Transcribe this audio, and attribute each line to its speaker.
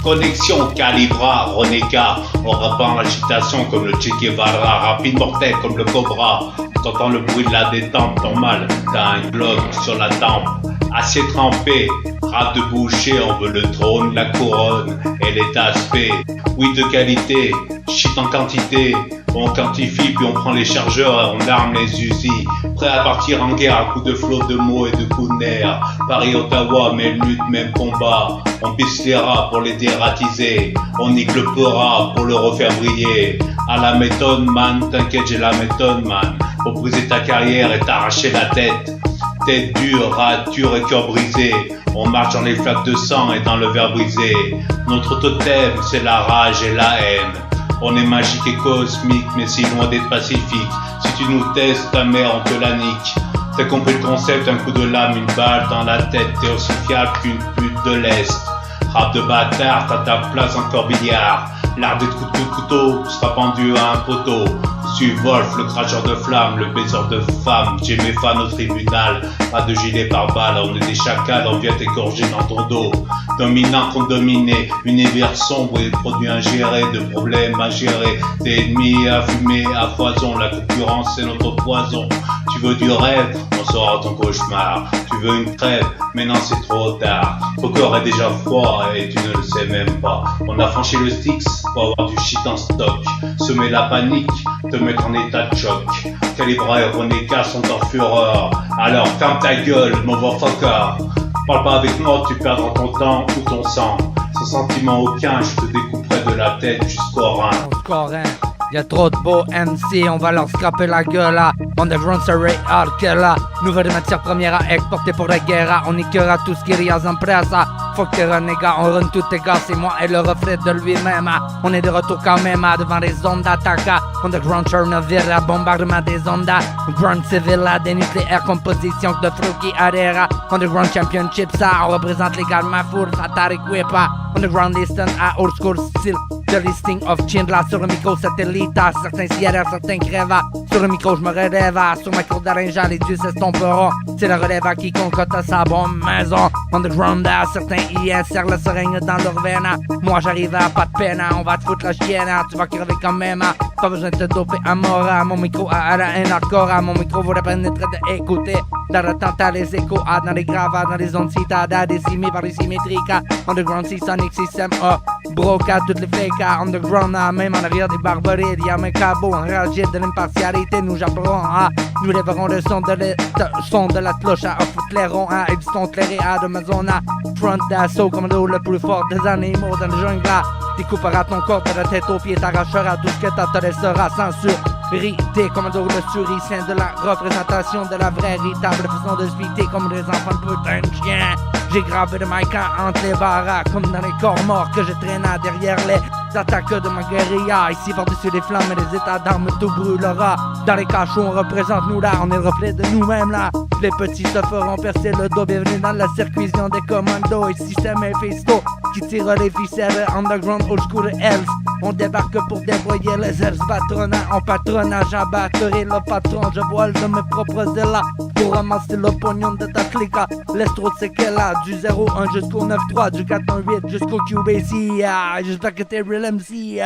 Speaker 1: Connexion Calibra, Roneka, on rappant l'agitation comme le Che Guevara, rapide mortel comme le Cobra. T'entends le bruit de la détente, ton mal, t'as un globe sur la tempe. Acier trempé, rate de boucher, on veut le trône, la couronne et les aspects. Oui de qualité, shit en quantité. On quantifie puis on prend les chargeurs, on arme les usines. Prêt à partir en guerre à coups de flot de mots et de coups de nerfs. Paris-Ottawa, même lutte, même combat. On pisse les rats pour les dératiser. On nique le pora pour le refaire briller. À la méthode man, t'inquiète j'ai la méthode man. Pour briser ta carrière et t'arracher la tête. Tête dure, rature et cœur brisé. On marche dans les flaques de sang et dans le verre brisé. Notre totem c'est la rage et la haine. On est magique et cosmique, mais si loin d'être pacifique. Si tu nous testes, ta mère, on te la nique. T'as compris le concept, un coup de lame, une balle dans la tête. T'es aussi fiable qu'une pute de l'Est. Rap de bâtard, t'as ta place en corbillard. L'art des coups de couteau sera pendu à un poteau. Suis Wolf, le cracheur de flammes, le baiser de femmes. J'ai mes fans au tribunal, pas de gilet pare-balles. On est des chacals, on vient t'égorger dans ton dos. Dominant contre dominé, univers sombre et produits ingérés, de problèmes à gérer. T'es ennemi à fumer, à foison, la concurrence c'est notre poison. Tu veux du rêve, on sera ton cauchemar. Tu veux une crève, mais non c'est trop tard. Ton corps est déjà froid et tu ne le sais même pas. On a franchi le Styx pour avoir du shit en stock. Semer la panique, te mettre en état de choc. Calibra et Roneka sont en fureur. Alors ferme ta gueule, motherfucker. Parle pas avec moi, tu perdras ton temps ou ton sang. Sans sentiment aucun, je te découperai de la tête jusqu'au rein.
Speaker 2: Y'a trop de beaux MC, on va leur scraper la gueule là. Underground serait hard que là. Nouvelle matière première à exporter pour la guerre. On niquera tout ce qui riase en presse. Fuck tes renégats, on run tous tes gars. C'est moi et le reflet de lui-même. On est de retour quand même devant les zones d'attaque. Underground Chernobyl, bombardement des ondes. Ground civil, des nucléaires, composition de flou qui adhère. Underground Championship, ça on représente légalement full Atari Whip. Underground listen à old school style. The listing of Schindler sur le micro satellite. Certains s'y adhèrent, certains crèvent. Sur le micro je me relève. Sur ma cour d'argent les dieux s'estomperont. C'est la relève à qui concocte sa bonne maison. Underground, certains y insèrent le seringue dans leur veine. Moi j'arrive à pas de peine. On va te foutre la chienne. Tu vas crever quand même. Pas besoin de te doper à mort. Mon micro a un hardcore. Mon micro vaut la peine d'être d'écouter. Dans le temps t'as les échos. Dans les graves, dans les ondes citades. Décimées par les symétriques. Underground c'est Sonic System Broca toutes les fakes. Underground, même en arrière des barbaries. Il y a mes cabots enragés de l'impartialité. Nous j'apprends, nous lèverons le son de la cloche à clairon, et du son clairé à de ma zone. Front d'assaut, commando le plus fort des animaux dans le jungle. Découpera ton corps de la tête aux pieds, t'arrachera tout ce que t'as, te laissera sans surité. Commando le suricien de la représentation de la véritable façon de se viter comme des enfants de putain de chiens. J'ai gravé de my camp entre les barras, comme dans les corps morts que je traîne derrière les attaques de ma guérilla. Ici par-dessus les flammes et les états d'armes tout brûlera. Dans les cachots on représente nous là, on est le reflet de nous-mêmes là. Les petits se feront percer le dos, bienvenue dans la circuision des commandos. Et système Mephisto qui tire les ficelles. Underground old school elves, on débarque pour débrouiller les elfes patronnats. En patronage abatterai le patron, je voile de mes propres ailes pour ramasser le pognon de ta clique. Laisse trop de séquelles là, du 01 jusqu'au 93, du 418 jusqu'au QBC. J'espère que t'es real MC.